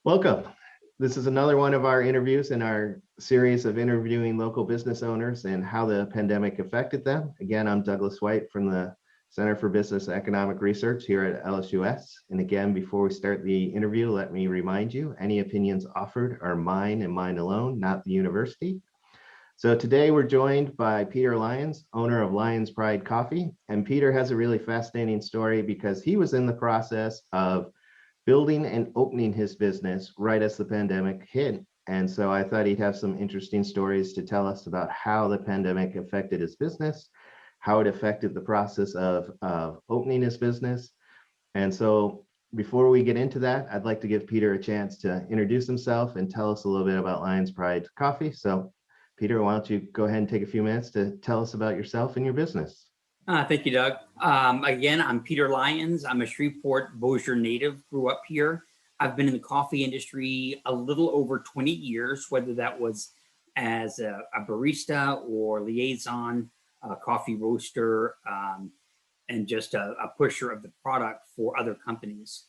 Welcome. This is another one of our interviews in our series of interviewing local business owners and how the pandemic affected them. Again, I'm Douglas White from the Center for Business and Economic Research here at LSUS. And again, before we start the interview, let me remind you, any opinions offered are mine and mine alone, not the university. So today we're joined by Peter Lyons, owner of Lyons Pride Coffee. And Peter has a really fascinating story because he was in the process of building and opening his business right as the pandemic hit. And so I thought he'd have some interesting stories to tell us about how the pandemic affected his business, how it affected the process of opening his business. And so before we get into that, I'd like to give Peter a chance to introduce himself and tell us a little bit about Lyons Pride Coffee. So Peter, why don't you go ahead and take a few minutes to tell us about yourself and your business? Thank you, Doug. Again, I'm Peter Lyons. I'm a Shreveport Bossier native, grew up here. I've been in the coffee industry a little over 20 years, whether that was as a barista or liaison, a coffee roaster, and just a pusher of the product for other companies.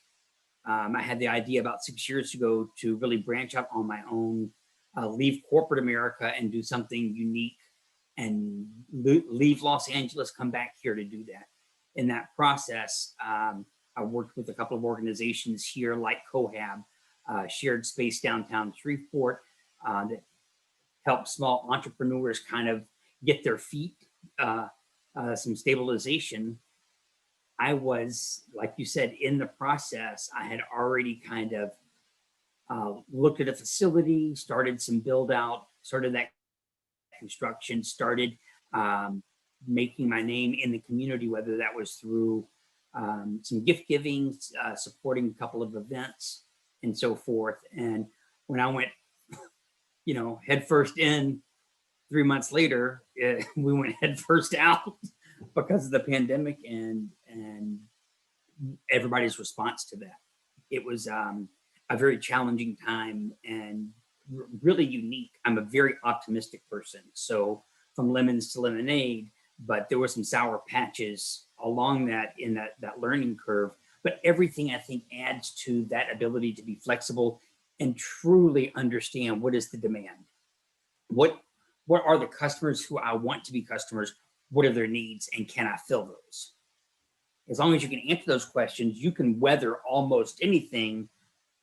I had the idea about 6 years ago to really branch out on my own, leave corporate America and do something unique and leave Los Angeles, come back here to do that. In that process, I worked with a couple of organizations here like Cohab, shared space downtown Shreveport, that help small entrepreneurs kind of get their feet, some stabilization. I was, like you said, in the process. I had already kind of looked at a facility, started some build out, started that construction, started making my name in the community, whether that was through some gift giving, supporting a couple of events and so forth. And when I went, head first in, 3 months later, we went head first out because of the pandemic and everybody's response to that. It was a very challenging time and really unique. I'm a very optimistic person. So from lemons to lemonade, but there were some sour patches along that in that learning curve. But everything I think adds to that ability to be flexible and truly understand what is the demand. What are the customers who I want to be customers? What are their needs and can I fill those? As long as you can answer those questions, you can weather almost anything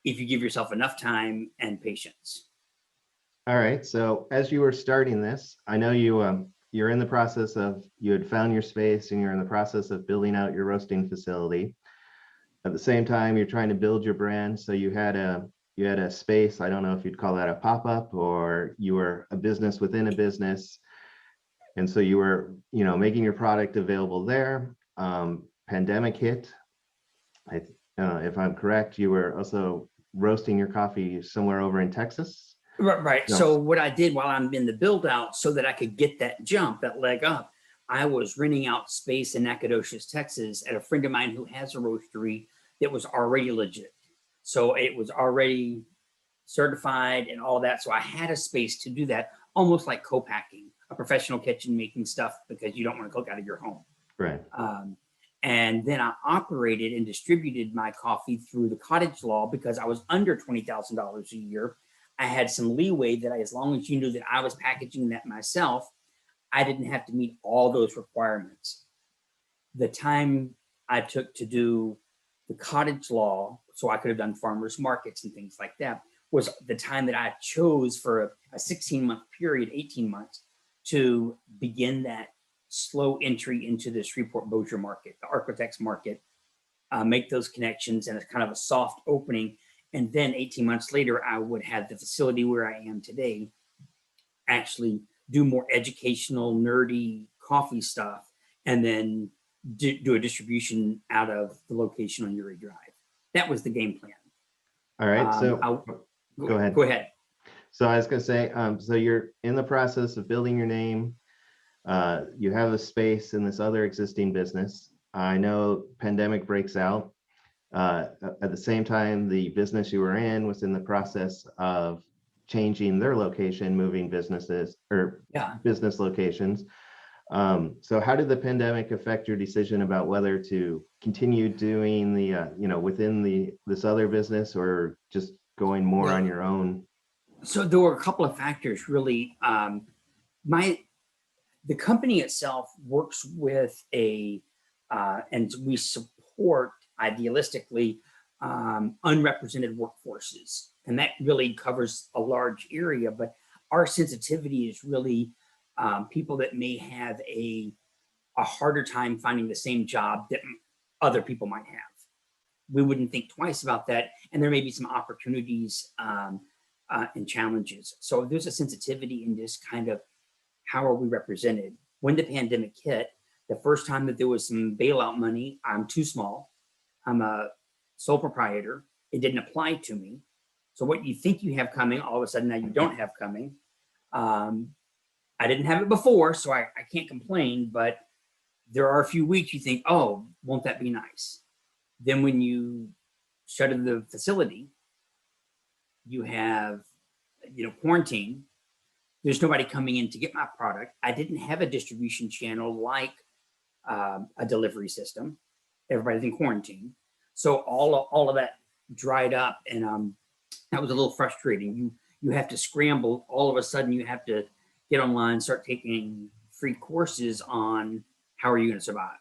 if you give yourself enough time and patience. All right. So as you were starting this, I know you're in the process of, you had found your space and you're in the process of building out your roasting facility. At the same time, you're trying to build your brand. So you had a space. I don't know if you'd call that a pop-up or you were a business within a business. And so you were, making your product available there. Pandemic hit. If I'm correct, you were also roasting your coffee somewhere over in Texas. Right. No. So what I did while I'm in the build out so that I could get that jump, that leg up, I was renting out space in Nacogdoches, Texas at a friend of mine who has a roastery that was already legit. So it was already certified and all that. So I had a space to do that, almost like co-packing, a professional kitchen making stuff because you don't want to cook out of your home. Right. And then I operated and distributed my coffee through the cottage law because I was under $20,000 a year. I had some leeway that as long as you knew that I was packaging that myself, I didn't have to meet all those requirements. The time I took to do the cottage law, so I could have done farmers markets and things like that, was the time that I chose for a 16-month period, 18 months, to begin that slow entry into the Shreveport Bossier market, the architects market, make those connections and it's kind of a soft opening. And then 18 months later, I would have the facility where I am today actually do more educational, nerdy coffee stuff, and then do a distribution out of the location on Uri Drive. That was the game plan. All right. So go ahead. Go ahead. So I was going to say, so you're in the process of building your name. You have a space in this other existing business. I know pandemic breaks out. At the same time, the business you were in was in the process of changing their location, moving businesses or business locations. So how did the pandemic affect your decision about whether to continue doing the, within this other business or just going more Well, on your own? so there were a couple of factors really. My The company itself works with and we support idealistically unrepresented workforces, and that really covers a large area. But our sensitivity is really people that may have a harder time finding the same job that other people might have. We wouldn't think twice about that, and there may be some opportunities and challenges. So there's a sensitivity in this kind of how are we represented. When the pandemic hit, the first time that there was some bailout money, I'm too small. I'm a sole proprietor. It didn't apply to me. So what you think you have coming, all of a sudden now you don't have coming. I didn't have it before, so I can't complain, but there are a few weeks you think, oh, won't that be nice? Then when you shuttered the facility, you have, quarantine. There's nobody coming in to get my product. I didn't have a distribution channel like a delivery system. Everybody's in quarantine. So all of that dried up, and that was a little frustrating. You have to scramble. All of a sudden, you have to get online, start taking free courses on how are you going to survive.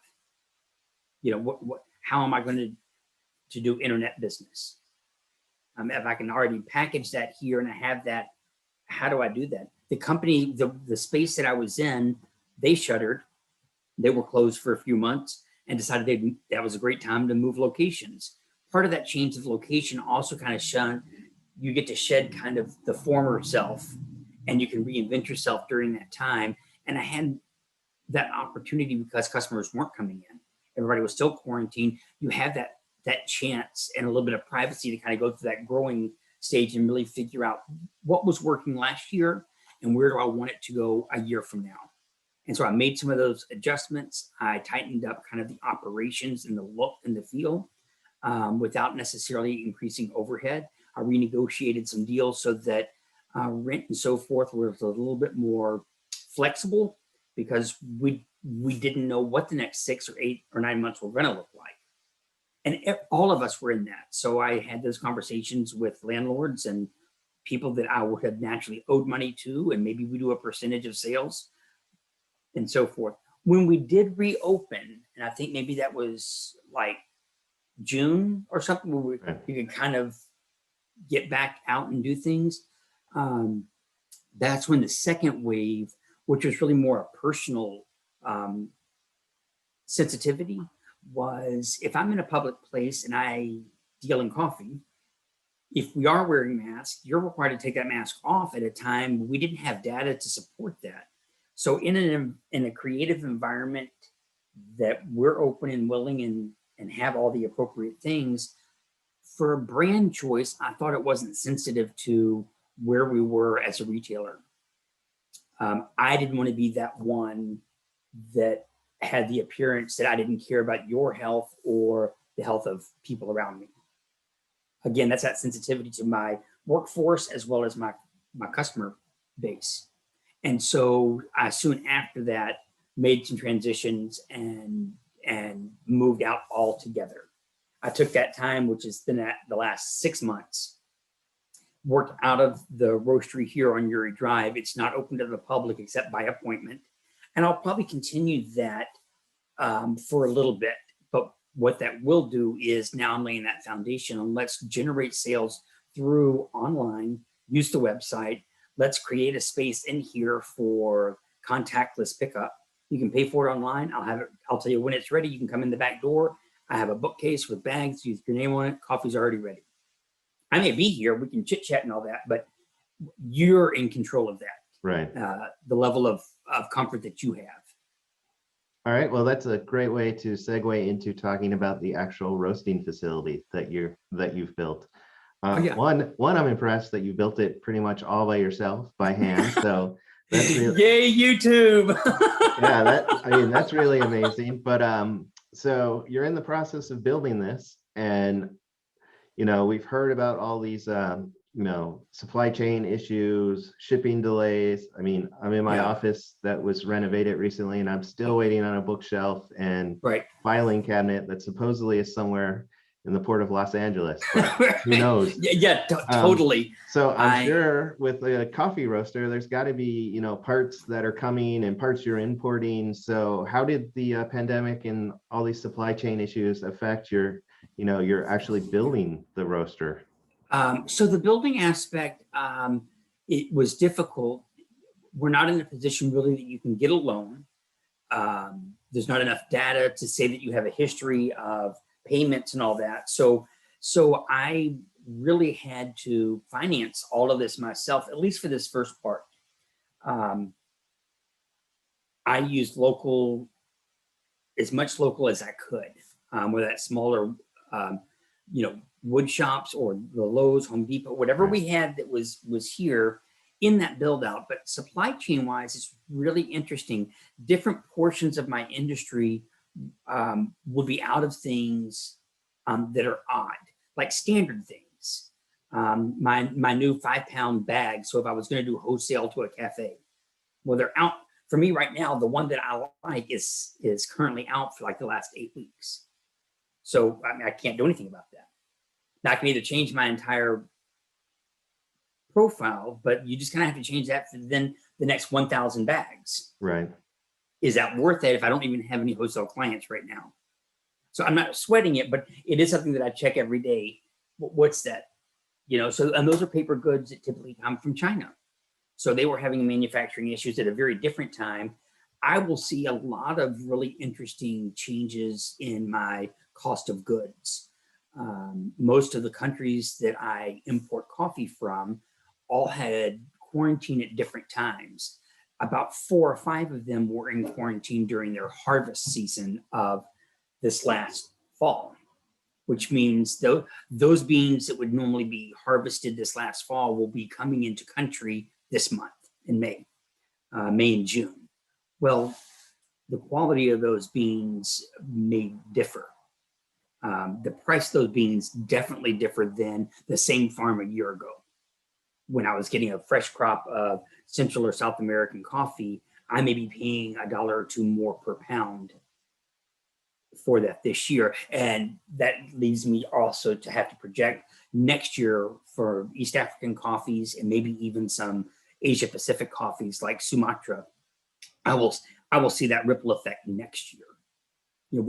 How am I going to do internet business? If I can already package that here and I have that, how do I do that? The company, the space that I was in, they shuttered. They were closed for a few months and decided that was a great time to move locations. Part of that change of location also kind of you get to shed kind of the former self, and you can reinvent yourself during that time. And I had that opportunity because customers weren't coming in. Everybody was still quarantined. You have that chance and a little bit of privacy to kind of go through that growing stage and really figure out what was working last year and where do I want it to go a year from now. And so I made some of those adjustments. I tightened up kind of the operations and the look and the feel without necessarily increasing overhead. I renegotiated some deals so that rent and so forth was a little bit more flexible because we didn't know what the next 6 or 8 or 9 months were going to look like. And all of us were in that. So I had those conversations with landlords and people that I would have naturally owed money to, and maybe we do a percentage of sales and so forth. When we did reopen, and I think maybe that was like June or something, where you could kind of get back out and do things. That's when the second wave, which was really more a personal sensitivity, was if I'm in a public place and I deal in coffee, if we are wearing masks, you're required to take that mask off at a time we didn't have data to support that. So in a creative environment that we're open and willing and have all the appropriate things, for a brand choice, I thought it wasn't sensitive to where we were as a retailer. I didn't want to be that one that had the appearance that I didn't care about your health or the health of people around me. Again, that's that sensitivity to my workforce as well as my customer base. And so I soon after that made some transitions and moved out altogether. I took that time, which has been the last 6 months, worked out of the roastery here on Uri Drive. It's not open to the public except by appointment. And I'll probably continue that for a little bit. But what that will do is now I'm laying that foundation and let's generate sales through online, use the website. Let's create a space in here for contactless pickup. You can pay for it online. I'll tell you when it's ready. You can come in the back door. I have a bookcase with bags, use your name on it. Coffee's already ready. I may be here. We can chit chat and all that, but you're in control of that. Right. The level of comfort that you have. All right. Well, that's a great way to segue into talking about the actual roasting facility that you've built. One, I'm impressed that you built it pretty much all by yourself, by hand. So that's really yay, YouTube. Yeah, that's really amazing. But so you're in the process of building this, and we've heard about all these supply chain issues, shipping delays. I mean, I'm in my office that was renovated recently, and I'm still waiting on a bookshelf and filing cabinet that supposedly is somewhere in the port of Los Angeles, but who knows? Yeah, totally. So I'm sure with a coffee roaster, there's got to be, you know, parts that are coming and parts you're importing. So how did the pandemic and all these supply chain issues affect your, you know, you're actually building the roaster? So the building aspect, it was difficult. We're not in a position really that you can get a loan. There's not enough data to say that you have a history of payments and all that. So I really had to finance all of this myself, at least for this first part. I used local, as much local as I could, whether that's smaller, you know, wood shops or the Lowe's, Home Depot, whatever we had that was here in that build out. But supply chain wise, it's really interesting. Different portions of my industry will be out of things that are odd, like standard things. My new 5-pound bag. So if I was going to do wholesale to a cafe, well, they're out for me right now. The one that I like is currently out for like the last 8 weeks. So I mean, I can't do anything about that. Now I can either change my entire profile, but you just kind of have to change that for then the next 1,000 bags. Right. Is that worth it if I don't even have any wholesale clients right now? So I'm not sweating it, but it is something that I check every day. What's that? You know, so, and those are paper goods that typically come from China. So they were having manufacturing issues at a very different time. I will see a lot of really interesting changes in my cost of goods. Most of the countries that I import coffee from all had quarantine at different times. About 4 or 5 of them were in quarantine during their harvest season of this last fall, which means those beans that would normally be harvested this last fall will be coming into country this month in May and June. Well, the quality of those beans may differ. The price of those beans definitely differ than the same farm a year ago. When I was getting a fresh crop of Central or South American coffee, I may be paying $1 or $2 more per pound for that this year. And that leads me also to have to project next year for East African coffees and maybe even some Asia Pacific coffees like Sumatra. I will see that ripple effect next year. You know,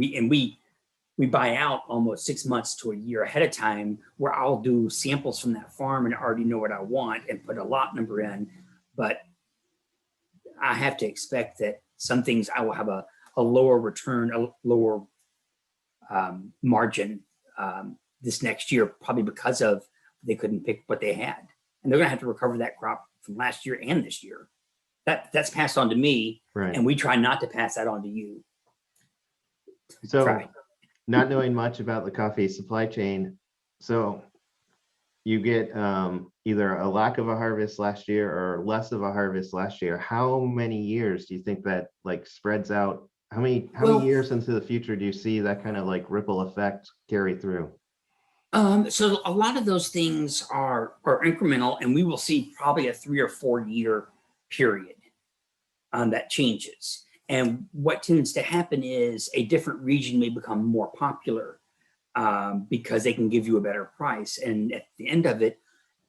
we buy out almost 6 months to a year ahead of time, where I'll do samples from that farm and already know what I want and put a lot number in. But I have to expect that some things I will have a lower return, a lower margin this next year, probably because of they couldn't pick what they had. And they're going to have to recover that crop from last year and this year. That's passed on to me, Right. And we try not to pass that on to you. So Try. Not knowing much about the coffee supply chain, so you get either a lack of a harvest last year or less of a harvest last year. How many years do you think that like spreads out? How many years into the future do you see that kind of like ripple effect carry through? So a lot of those things are incremental, and we will see probably a 3 or 4 year period that changes. And what tends to happen is a different region may become more popular because they can give you a better price. And at the end of it,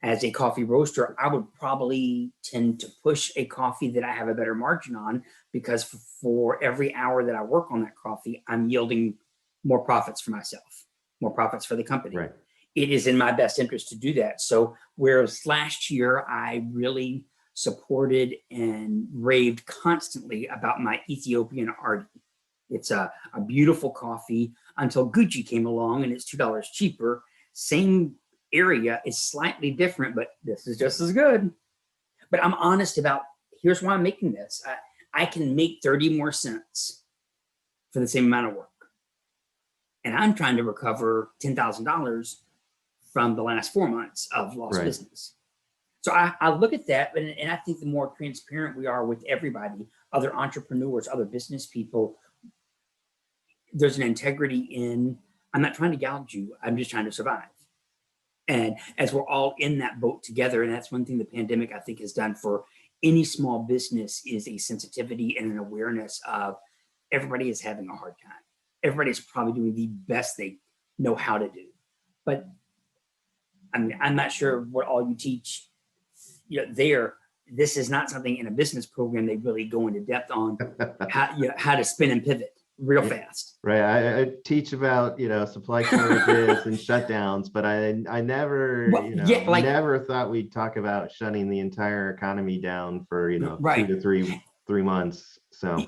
as a coffee roaster, I would probably tend to push a coffee that I have a better margin on, because for every hour that I work on that coffee, I'm yielding more profits for myself, more profits for the company. Right. It is in my best interest to do that. So whereas last year I really supported and raved constantly about my Ethiopian Ardi. It's a beautiful coffee until Gucci came along and it's $2 cheaper. Same area is slightly different, but this is just as good. But I'm honest about, here's why I'm making this. I can make 30 more cents for the same amount of work. And I'm trying to recover $10,000 from the last 4 months of lost business. So I look at that, and I think the more transparent we are with everybody, other entrepreneurs, other business people, there's an integrity in, I'm not trying to gouge you, I'm just trying to survive. And as we're all in that boat together, and that's one thing the pandemic I think has done for any small business, is a sensitivity and an awareness of everybody is having a hard time. Everybody's probably doing the best they know how to do. but I'm not sure what all you teach, there. This is not something in a business program they really go into depth on how to spin and pivot real fast. Right. I teach about, supply shortages and shutdowns, but I never, never thought we'd talk about shutting the entire economy down for, Right. 2 to 3 months. So,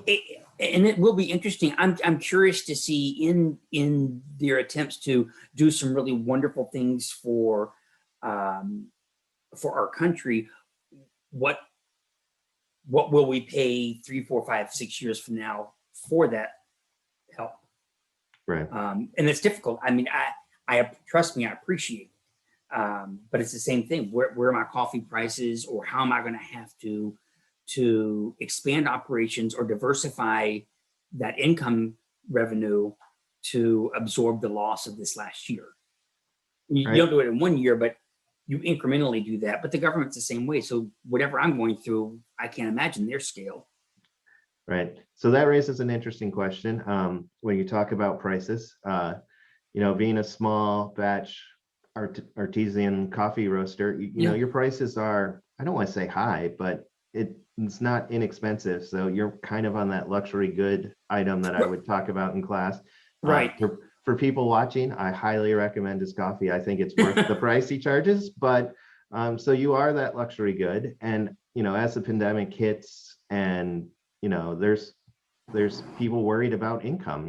and it will be interesting. I'm curious to see in their attempts to do some really wonderful things for our country, what will we pay 3, 4, 5, 6 years from now for that help? right. And it's difficult. I mean, I trust me, I appreciate it. But it's the same thing. Where are my coffee prices, or how am I going to have to expand operations or diversify that income revenue to absorb the loss of this last year? You Right. don't do it in 1 year, but you incrementally do that. But the government's the same way. So whatever I'm going through, I can't imagine their scale. Right. So that raises an interesting question. When you talk about prices, being a small batch artisan coffee roaster, your prices are, I don't want to say high, but it's not inexpensive. So you're kind of on that luxury good item that I would talk about in class. Right. For people watching, I highly recommend his coffee. I think it's worth the price he charges. But so you are that luxury good. And, as the pandemic hits and, there's people worried about income,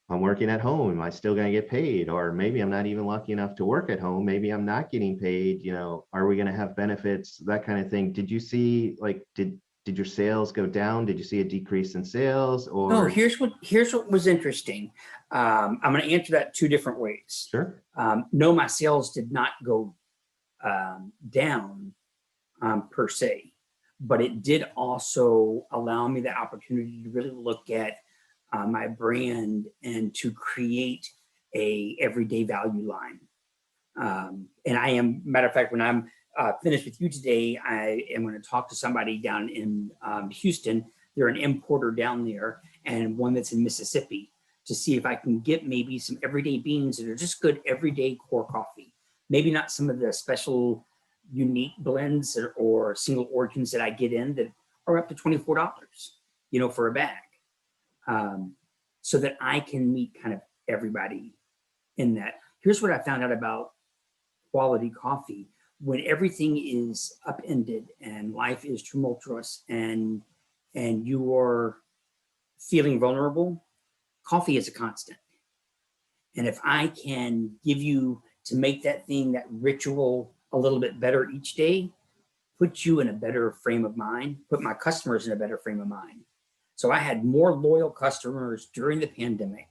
I'm working at home. Am I still going to get paid? Or maybe I'm not even lucky enough to work at home. Maybe I'm not getting paid. Are we going to have benefits? That kind of thing. Did you see, did your sales go down? Did you see a decrease in sales? Or no, here's what was interesting. I'm going to answer that 2 different ways. Sure. No, my sales did not go down per se, but it did also allow me the opportunity to really look at my brand and to create a everyday value line. And I am, matter of fact, when I'm finished with you today, I am going to talk to somebody down in Houston. They're an importer down there, and one that's in Mississippi, to see if I can get maybe some everyday beans that are just good everyday core coffee. Maybe not some of the special unique blends or single origins that I get in that are up to $24, for a bag. So that I can meet kind of everybody in that. Here's what I found out about quality coffee. When everything is upended and life is tumultuous and you are feeling vulnerable, coffee is a constant. And if I can give you to make that thing, that ritual, a little bit better each day, put you in a better frame of mind, put my customers in a better frame of mind. So I had more loyal customers during the pandemic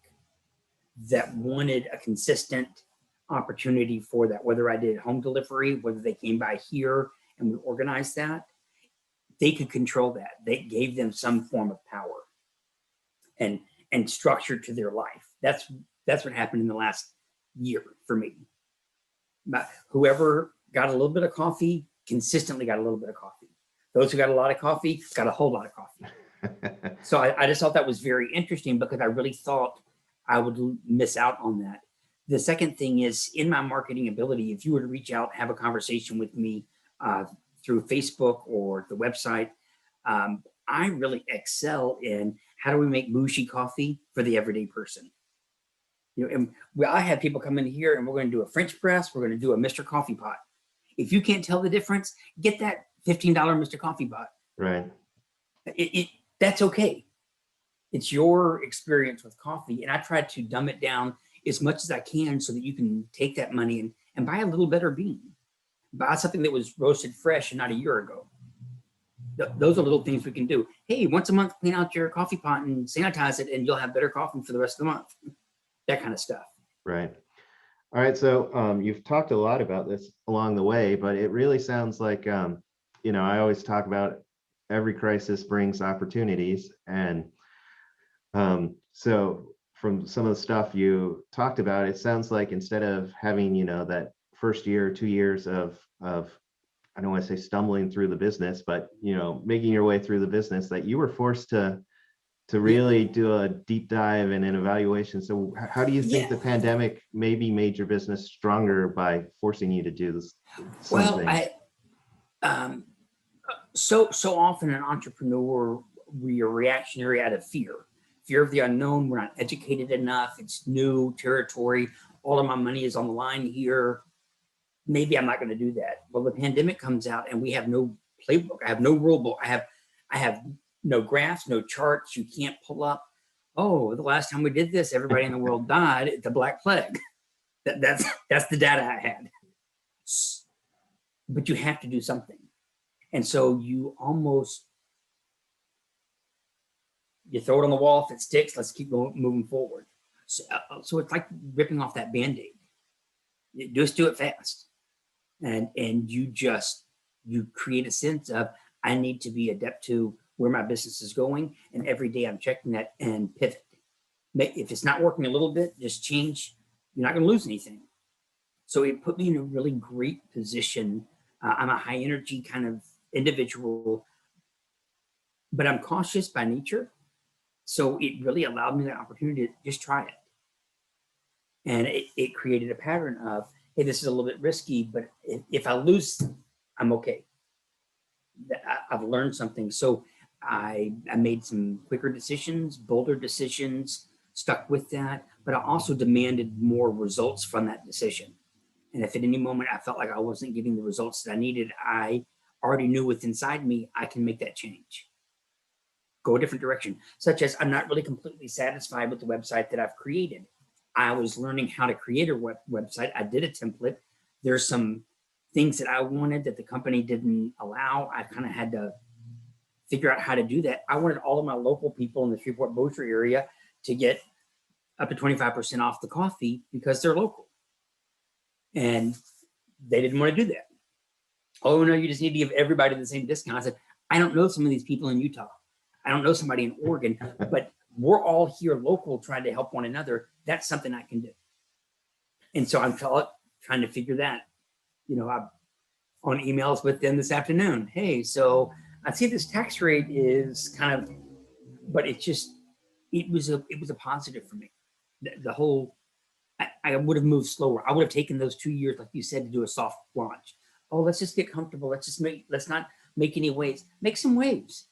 that wanted a consistent opportunity for that, whether I did home delivery, whether they came by here and we organized that. They could control that. They gave them some form of power and structure to their life. That's what happened in the last year for me. Whoever got a little bit of coffee consistently got a little bit of coffee. Those who got a lot of coffee got a whole lot of coffee. So I just thought that was very interesting, because I really thought I would miss out on that. The second thing is, in my marketing ability, if you were to reach out, have a conversation with me through Facebook or the website, I really excel in how do we make bougie coffee for the everyday person. And I have people come in here and we're going to do a French press. We're going to do a Mr. Coffee Pot. If you can't tell the difference, get that $15 Mr. Coffee Pot. Right. That's okay. It's your experience with coffee. And I try to dumb it down as much as I can so that you can take that money and buy a little better bean. Buy something that was roasted fresh and not a year ago. Those are little things we can do. Hey, once a month, clean out your coffee pot and sanitize it, and you'll have better coffee for the rest of the month. That kind of stuff. Right. All right. So you've talked a lot about this along the way, but it really sounds like, I always talk about every crisis brings opportunities. And so from some of the stuff you talked about, it sounds like instead of having, that first year, 2 years of I don't want to say stumbling through the business, but, making your way through the business, that you were forced to to really do a deep dive and an evaluation. So how do you think Yeah. the pandemic maybe made your business stronger by forcing you to do this Well, something? um, so often an entrepreneur, we are reactionary out of fear of the unknown. We're not educated enough. It's new territory. All of my money is on the line here. Maybe I'm not going to do that. Well, the pandemic comes out and we have no playbook. I have no rule book. I have no graphs, no charts. You can't pull up. Oh, the last time we did this, everybody in the world died. The Black Plague. That's the data I had. But you have to do something. And so you throw it on the wall. If it sticks, let's keep moving forward. So it's like ripping off that Band-Aid. You just do it fast. And you create a sense of, I need to be adept to where my business is going. And every day I'm checking that and pivot. If it's not working a little bit, just change. You're not going to lose anything. So it put me in a really great position. I'm a high energy kind of individual, but I'm cautious by nature. So it really allowed me the opportunity to just try it. And it created a pattern of, hey, this is a little bit risky, but if I lose, I'm okay. I've learned something. So I made some quicker decisions, bolder decisions, stuck with that, but I also demanded more results from that decision. And if at any moment I felt like I wasn't getting the results that I needed, I already knew within inside me, I can make that change. Go a different direction, such as I'm not really completely satisfied with the website that I've created. I was learning how to create a website. I did a template. There's some things that I wanted that the company didn't allow. I kind of had to figure out how to do that. I wanted all of my local people in the Shreveport-Bossier area to get up to 25% off the coffee because they're local. And they didn't want to do that. Oh, no, you just need to give everybody the same discount. I said, I don't know some of these people in Utah. I don't know somebody in Oregon, but we're all here local trying to help one another. That's something I can do. And so I'm trying to figure that. I'm on emails with them this afternoon. Hey, so I see this tax rate is kind of, but it was a positive for me. The whole, I would have moved slower. I would have taken those 2 years, like you said, to do a soft launch. Oh, let's just get comfortable. Let's not make any waves. Make some waves.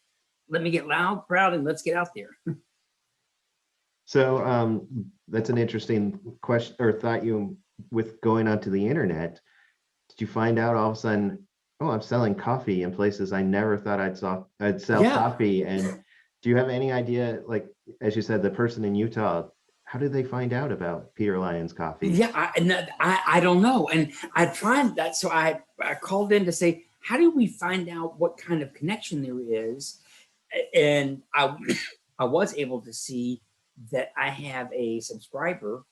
Let me get loud, proud, and let's get out there. So that's an interesting question or thought with going onto the internet. Did you find out all of a sudden, oh, I'm selling coffee in places I never thought I'd sell coffee? And do you have any idea, like, as you said, the person in Utah, how did they find out about Peter Lyons coffee? Yeah, I don't know. And I tried that. So I called in to say, how do we find out what kind of connection there is? And I was able to see that I have a subscriber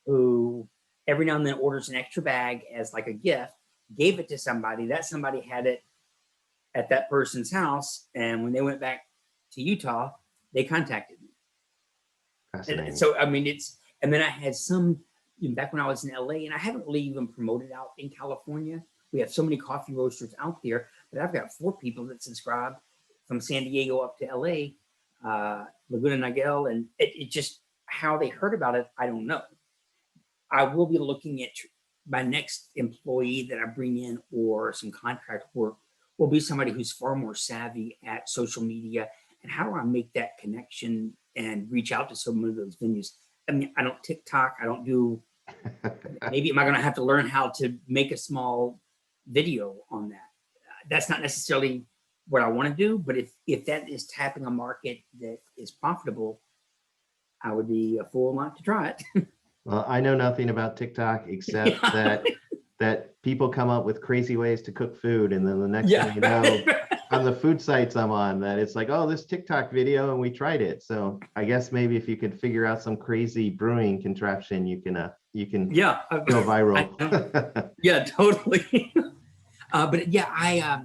who every now and then orders an extra bag as like a gift, gave it to somebody. That somebody had it at that person's house. And when they went back to Utah, they contacted me. Fascinating. So, I mean, and then I had some, back when I was in LA, and I haven't really even promoted out in California. We have so many coffee roasters out there, but I've got 4 people that subscribe from San Diego up to LA, Laguna Niguel, and it just, how they heard about it, I don't know. I will be looking at my next employee that I bring in or some contract work will be somebody who's far more savvy at social media. And how do I make that connection and reach out to some of those venues? I mean, I don't TikTok. I don't do, maybe am I going to have to learn how to make a small video on that? That's not necessarily what I want to do, but if that is tapping a market that is profitable, I would be a fool not to try it. Well, I know nothing about TikTok except that people come up with crazy ways to cook food, and then the next thing you know, on the food sites I'm on, that it's like, oh, this TikTok video, and we tried it. So I guess maybe if you could figure out some crazy brewing contraption, you can go viral. Yeah, totally. But yeah,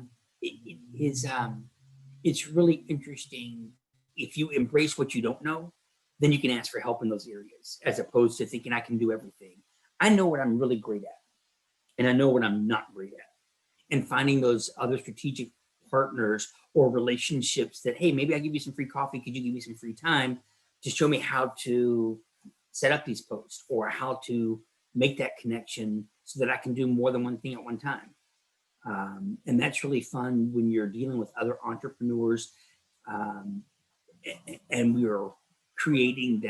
it's really interesting. If you embrace what you don't know, then you can ask for help in those areas, as opposed to thinking I can do everything. I know what I'm really great at, and I know what I'm not great at. And finding those other strategic partners or relationships that, hey, maybe I'll give you some free coffee. Could you give me some free time to show me how to set up these posts or how to make that connection so that I can do more than one thing at one time. And that's really fun when you're dealing with other entrepreneurs, and we are creating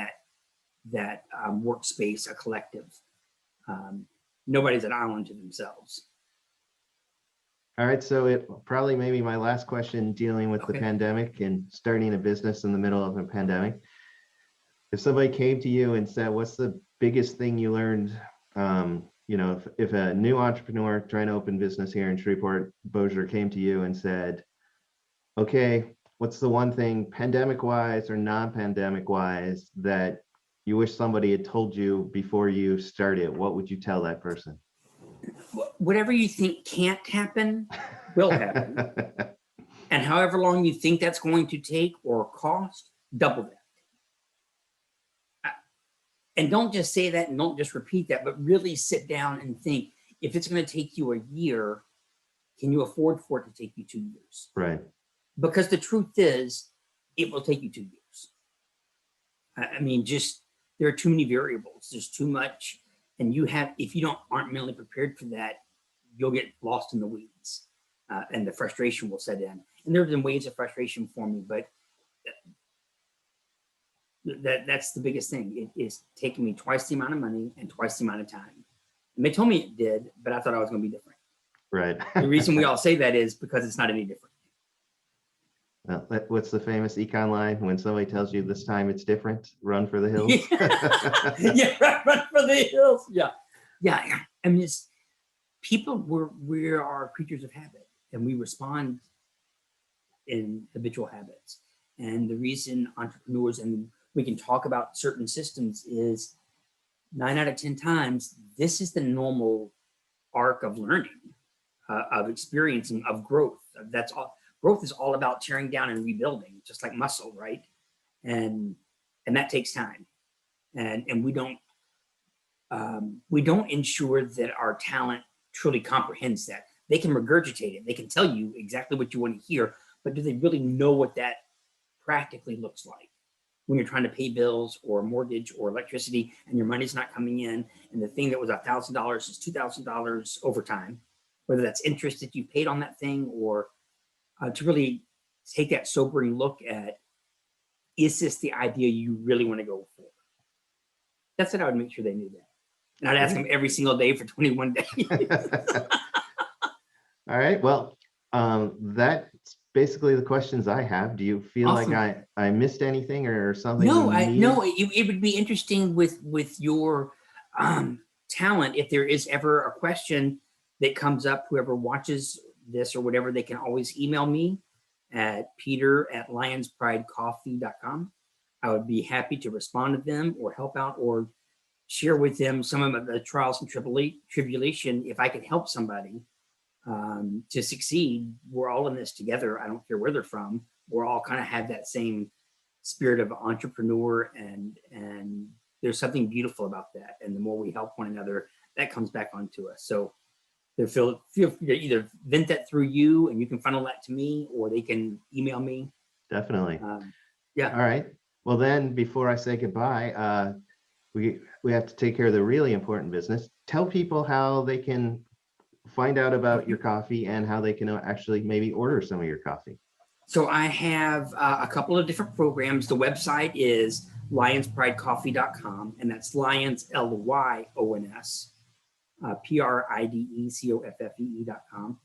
that workspace, a collective. Nobody's an island to themselves. All right, so it probably maybe my last question dealing with the pandemic and starting a business in the middle of a pandemic. If somebody came to you and said, what's the biggest thing you learned? If a new entrepreneur trying to open business here in Shreveport, Bossier, came to you and said, okay, what's the one thing pandemic wise or non-pandemic wise that you wish somebody had told you before you started? What would you tell that person? Whatever you think can't happen will happen. And however long you think that's going to take or cost, double that. And don't just say that and don't just repeat that, but really sit down and think, if it's going to take you a year, can you afford for it to take you 2 years? Right. Because the truth is, it will take you 2 years. I mean, just there are too many variables. There's too much. And if you aren't mentally prepared for that, you'll get lost in the weeds, and the frustration will set in. And there have been waves of frustration for me, but that's the biggest thing. It is taking me twice the amount of money and twice the amount of time. And they told me it did, but I thought I was going to be different. Right. The reason we all say that is because it's not any different. What's the famous econ line? When somebody tells you this time it's different, run for the hills. Yeah, run for the hills. Yeah. I mean, we are creatures of habit, and we respond in habitual habits. And the reason entrepreneurs, and we can talk about certain systems, is 9 out of 10 times, this is the normal arc of learning, of experiencing, of growth. That's all. Growth is all about tearing down and rebuilding, just like muscle, right? And that takes time. And we don't ensure that our talent truly comprehends that. They can regurgitate it. They can tell you exactly what you want to hear, but do they really know what that practically looks like when you're trying to pay bills or a mortgage or electricity and your money's not coming in, and the thing that was $1,000 is $2,000 over time, whether that's interest that you paid on that thing, or to really take that sobering look at, is this the idea you really want to go for? That's what I would make sure they knew that. And I'd ask them every single day for 21 days. All right. Well, that's basically the questions I have. Do you feel Awesome. like I missed anything or something? No, it would be interesting with your talent. If there is ever a question that comes up, whoever watches this or whatever, they can always email me at peter@lyonspridecoffee.com. I would be happy to respond to them or help out or share with them some of the trials and tribulation. If I could help somebody to succeed, we're all in this together. I don't care where they're from. We're all kind of have that same spirit of entrepreneur, and there's something beautiful about that. And the more we help one another, that comes back onto us. So feel free to either vent that through you and you can funnel that to me, or they can email me. Definitely. Yeah. All right. Well, then before I say goodbye, we have to take care of the really important business. Tell people how they can find out about your coffee and how they can actually maybe order some of your coffee. So I have a couple of different programs. The website is lyonspridecoffee.com, and that's Lyons, Lyons, pridecoffee.com.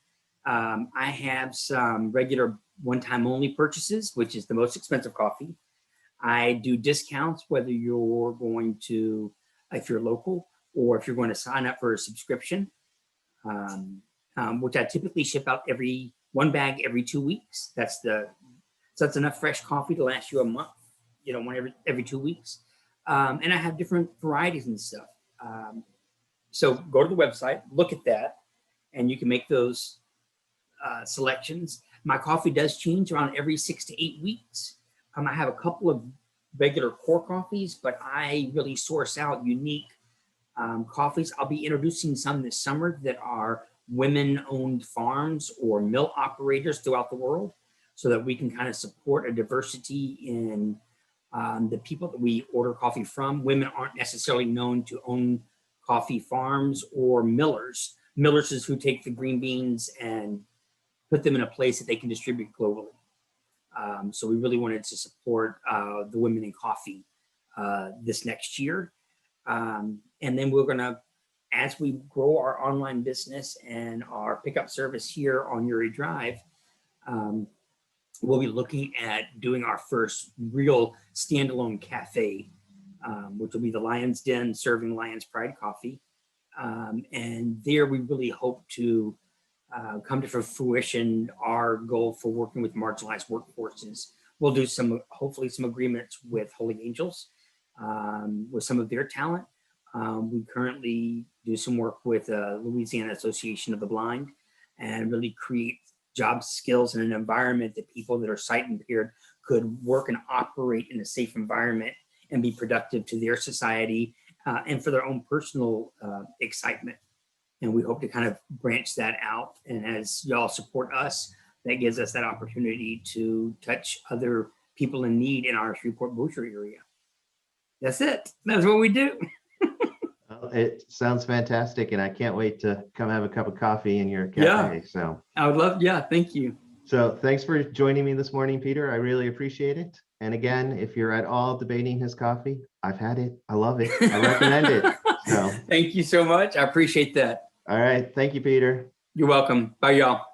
I have some regular one-time only purchases, which is the most expensive coffee. I do discounts, whether you're going to, if you're local, or if you're going to sign up for a subscription, which I typically ship out one bag every 2 weeks. So that's enough fresh coffee to last you a month, one every 2 weeks. And I have different varieties and stuff. So go to the website, look at that, and you can make those selections. My coffee does change around every 6 to 8 weeks. I have a couple of regular core coffees, but I really source out unique coffees. I'll be introducing some this summer that are women-owned farms or mill operators throughout the world. so that we can kind of support a diversity in the people that we order coffee from. Women aren't necessarily known to own coffee farms or millers. Millers is who take the green beans and put them in a place that they can distribute globally. So we really wanted to support the women in coffee this next year. And then we're going to, as we grow our online business and our pickup service here on Uri Drive, we'll be looking at doing our first real standalone cafe, which will be the Lyons Den, serving Lyons Pride coffee. And there we really hope to come to fruition our goal for working with marginalized workforces. We'll do hopefully some agreements with Holy Angels with some of their talent. We currently do some work with Louisiana Association of the Blind and really create job skills in an environment that people that are sight impaired could work and operate in a safe environment and be productive to their society and for their own personal excitement. And we hope to kind of branch that out. And as y'all support us, that gives us that opportunity to touch other people in need in our Shreveport-Bossier area. That's it. That's what we do. Well, it sounds fantastic, and I can't wait to come have a cup of coffee in your cafe. Yeah. So I would love, yeah, thank you. So thanks for joining me this morning, Peter. I really appreciate it. And again, if you're at all debating his coffee, I've had it. I love it. I recommend it. So Thank you so much. I appreciate that. all right. Thank you, Peter. You're welcome. Bye, y'all.